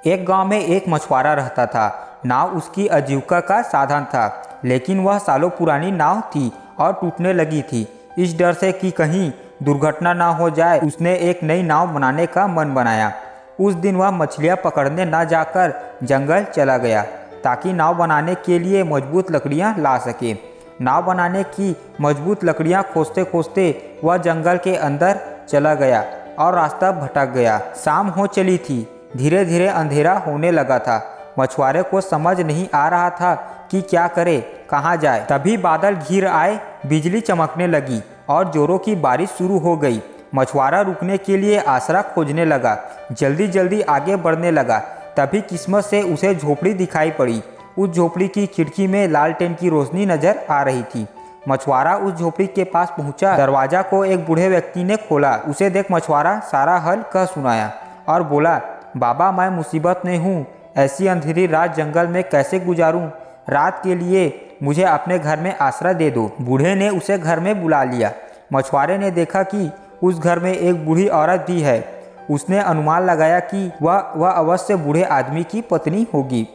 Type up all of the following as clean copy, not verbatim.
एक गांव में एक मछुआरा रहता था। नाव उसकी आजीविका का साधन था, लेकिन वह सालों पुरानी नाव थी और टूटने लगी थी। इस डर से कि कहीं दुर्घटना ना हो जाए, उसने एक नई नाव बनाने का मन बनाया। उस दिन वह मछलियां पकड़ने न जाकर जंगल चला गया ताकि नाव बनाने के लिए मजबूत लकड़ियां ला सके। नाव बनाने की मजबूत लकड़ियां खोजते खोजते वह जंगल के अंदर चला गया और रास्ता भटक गया। शाम हो चली थी, धीरे धीरे अंधेरा होने लगा था। मछुआरे को समझ नहीं आ रहा था कि क्या करे, कहाँ जाए। तभी बादल घिर आए, बिजली चमकने लगी और जोरों की बारिश शुरू हो गई। मछुआरा रुकने के लिए आसरा खोजने लगा, जल्दी जल्दी आगे बढ़ने लगा। तभी किस्मत से उसे झोपड़ी दिखाई पड़ी। उस झोपड़ी की खिड़की में लालटेन की रोशनी नजर आ रही थी। मछुआरा उस झोपड़ी के पास पहुंचा। दरवाजा को एक बूढ़े व्यक्ति ने खोला। उसे देख मछुआरा सारा हल कह सुनाया और बोला, बाबा मैं मुसीबत में हूँ, ऐसी अंधेरी रात जंगल में कैसे गुजारूं? रात के लिए मुझे अपने घर में आसरा दे दो। बूढ़े ने उसे घर में बुला लिया। मछुआरे ने देखा कि उस घर में एक बूढ़ी औरत भी है। उसने अनुमान लगाया कि वह अवश्य बूढ़े आदमी की पत्नी होगी।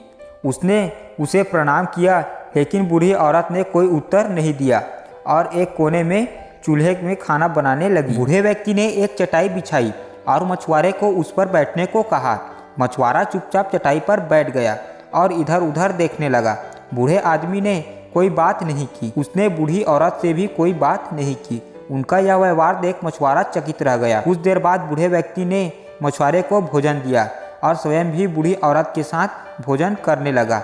उसने उसे प्रणाम किया, लेकिन बूढ़ी औरत ने कोई उत्तर नहीं दिया और एक कोने में चूल्हे में खाना बनाने लगी। बूढ़े व्यक्ति ने एक चटाई बिछाई और मछुआरे को उस पर बैठने को कहा। मछुआरा चुपचाप चटाई पर बैठ गया और इधर उधर देखने लगा। बूढ़े आदमी ने कोई बात नहीं की। उसने बूढ़ी औरत से भी कोई बात नहीं की। उनका यह व्यवहार देख मछुआरा चकित रह गया। कुछ देर बाद बूढ़े व्यक्ति ने मछुआरे को भोजन दिया और स्वयं भी बूढ़ी औरत के साथ भोजन करने लगा।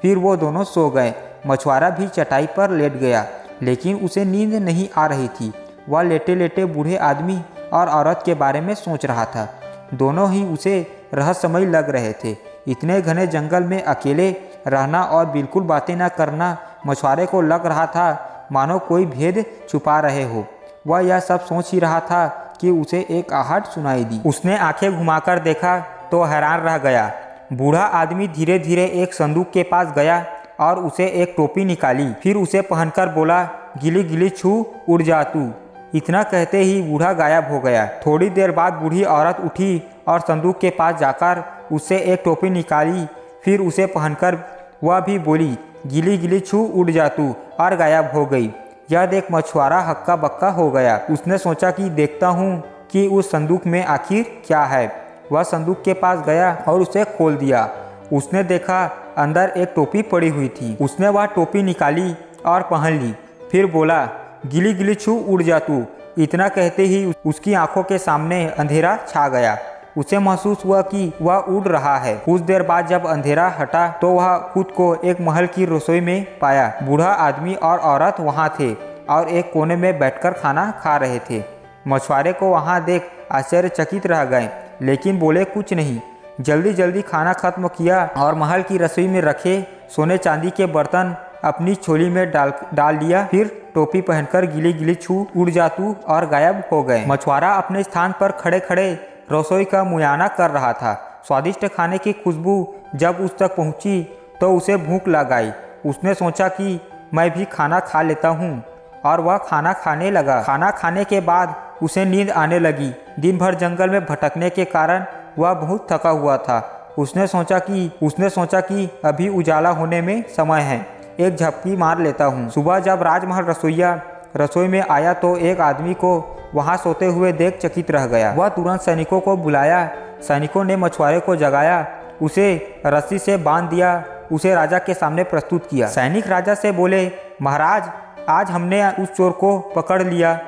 फिर वो दोनों सो गए। मछुआरा भी चटाई पर लेट गया, लेकिन उसे नींद नहीं आ रही थी। वह लेटे लेटे बूढ़े आदमी और औरत के बारे में सोच रहा था। दोनों ही उसे रहस्यमय लग रहे थे। इतने घने जंगल में अकेले रहना और बिल्कुल बातें न करना मछुआरे को लग रहा था मानो कोई भेद छुपा रहे हो। वह यह सब सोच ही रहा था कि उसे एक आहट सुनाई दी। उसने आंखें घुमाकर देखा तो हैरान रह गया। बूढ़ा आदमी धीरे धीरे एक संदूक के पास गया और उसे एक टोपी निकाली। फिर उसे पहनकर बोला, गिली गिली छू उड़ जा तू। इतना कहते ही बूढ़ा गायब हो गया। थोड़ी देर बाद बूढ़ी औरत उठी और संदूक के पास जाकर उससे एक टोपी निकाली। फिर उसे पहनकर वह भी बोली, गिली गिली छू उड़ जा तू, और गायब हो गई। यह देख मछुआरा हक्का बक्का हो गया। उसने सोचा कि देखता हूँ कि उस संदूक में आखिर क्या है। वह संदूक के पास गया और उसे खोल दिया। उसने देखा अंदर एक टोपी पड़ी हुई थी। उसने वह टोपी निकाली और पहन ली। फिर बोला, गिली गिली छू उड़ जा तू। इतना कहते ही उसकी आंखों के सामने अंधेरा छा गया। उसे महसूस हुआ कि वह उड़ रहा है। कुछ देर बाद जब अंधेरा हटा तो वह खुद को एक महल की रसोई में पाया। बूढ़ा आदमी और औरत वहां थे और एक कोने में बैठकर खाना खा रहे थे। मछुआरे को वहां देख आश्चर्यचकित रह गए, लेकिन बोले कुछ नहीं। जल्दी जल्दी खाना खत्म किया और महल की रसोई में रखे सोने चांदी के बर्तन अपनी झोली में डाल दिया। फिर टोपी पहनकर गिली गिली छू उड़ जा तू और गायब हो गए। मछुआरा अपने स्थान पर खड़े खड़े रसोई का मुआयना कर रहा था। स्वादिष्ट खाने की खुशबू जब उस तक पहुंची तो उसे भूख लग आई। उसने सोचा कि मैं भी खाना खा लेता हूं, और वह खाना खाने लगा। खाना खाने के बाद उसे नींद आने लगी। दिन भर जंगल में भटकने के कारण वह बहुत थका हुआ था। उसने सोचा कि अभी उजाला होने में समय है, एक झपकी मार लेता हूँ। सुबह जब राजमहल रसोइया रसोई में आया तो एक आदमी को वहां सोते हुए देख चकित रह गया। वह तुरंत सैनिकों को बुलाया। सैनिकों ने मछुआरे को जगाया, उसे रस्सी से बांध दिया, उसे राजा के सामने प्रस्तुत किया। सैनिक राजा से बोले, महाराज, आज हमने उस चोर को पकड़ लिया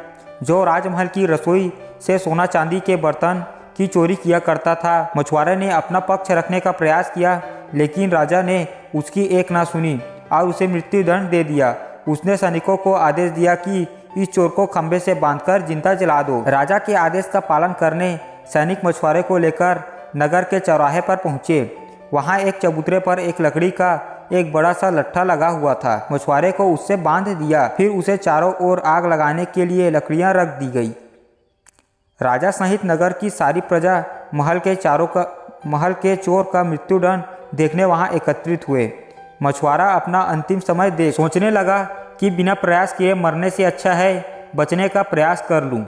जो राजमहल की रसोई से सोना चांदी के बर्तन की चोरी किया करता था। मछुआरे ने अपना पक्ष रखने का प्रयास किया, लेकिन राजा ने उसकी एक ना सुनी और उसे मृत्युदंड दे दिया। उसने सैनिकों को आदेश दिया कि इस चोर को खंभे से बांधकर जिंदा जला दो। राजा के आदेश का पालन करने सैनिक मछुआरे को लेकर नगर के चौराहे पर पहुंचे। वहां एक चबूतरे पर एक लकड़ी का एक बड़ा सा लट्ठा लगा हुआ था। मछुआरे को उससे बांध दिया। फिर उसे चारों ओर आग लगाने के लिए लकड़ियां रख दी गई। राजा सहित नगर की सारी प्रजा महल के चोर का मृत्युदंड देखने वहां एकत्रित हुए। मछुआरा अपना अंतिम समय देख सोचने लगा कि बिना प्रयास किए मरने से अच्छा है बचने का प्रयास कर लूं।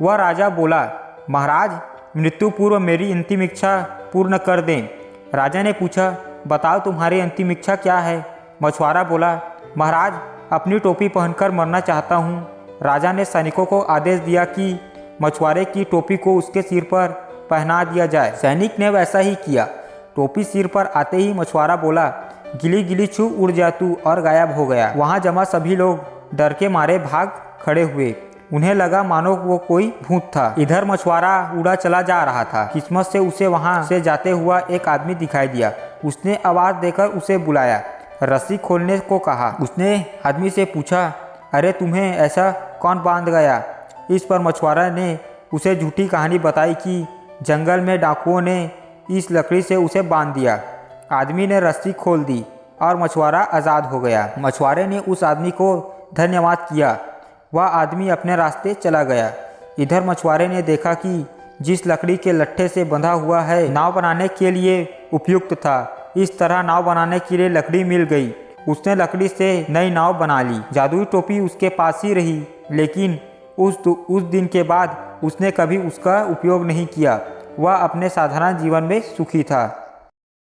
वह राजा बोला, महाराज, मृत्यु पूर्व मेरी अंतिम इच्छा पूर्ण कर दें। राजा ने पूछा, बताओ तुम्हारी अंतिम इच्छा क्या है? मछुआरा बोला, महाराज, अपनी टोपी पहनकर मरना चाहता हूँ। राजा ने सैनिकों को आदेश दिया कि मछुआरे की टोपी को उसके सिर पर पहना दिया जाए। सैनिक ने वैसा ही किया। टोपी सिर पर आते ही मछुआरा बोला, गिली गिली छू उड़ जा तू, और गायब हो गया। वहाँ जमा सभी लोग डर के मारे भाग खड़े हुए। उन्हें लगा मानो वो कोई भूत था। इधर मछुआरा उड़ा चला जा रहा था। किस्मत से उसे वहाँ से जाते हुआ एक आदमी दिखाई दिया। उसने आवाज़ देकर उसे बुलाया, रस्सी खोलने को कहा। उसने आदमी से पूछा, अरे तुम्हें ऐसा कौन बांध गया? इस पर मछुआरा ने उसे झूठी कहानी बताई कि जंगल में डाकुओं ने इस लकड़ी से उसे बांध दिया। आदमी ने रस्सी खोल दी और मछुआरा आज़ाद हो गया। मछुआरे ने उस आदमी को धन्यवाद किया। वह आदमी अपने रास्ते चला गया। इधर मछुआरे ने देखा कि जिस लकड़ी के लट्ठे से बंधा हुआ है नाव बनाने के लिए उपयुक्त था। इस तरह नाव बनाने के लिए लकड़ी मिल गई। उसने लकड़ी से नई नाव बना ली। जादुई टोपी उसके पास ही रही, लेकिन उस दिन के बाद उसने कभी उसका उपयोग नहीं किया। वह अपने साधारण जीवन में सुखी था।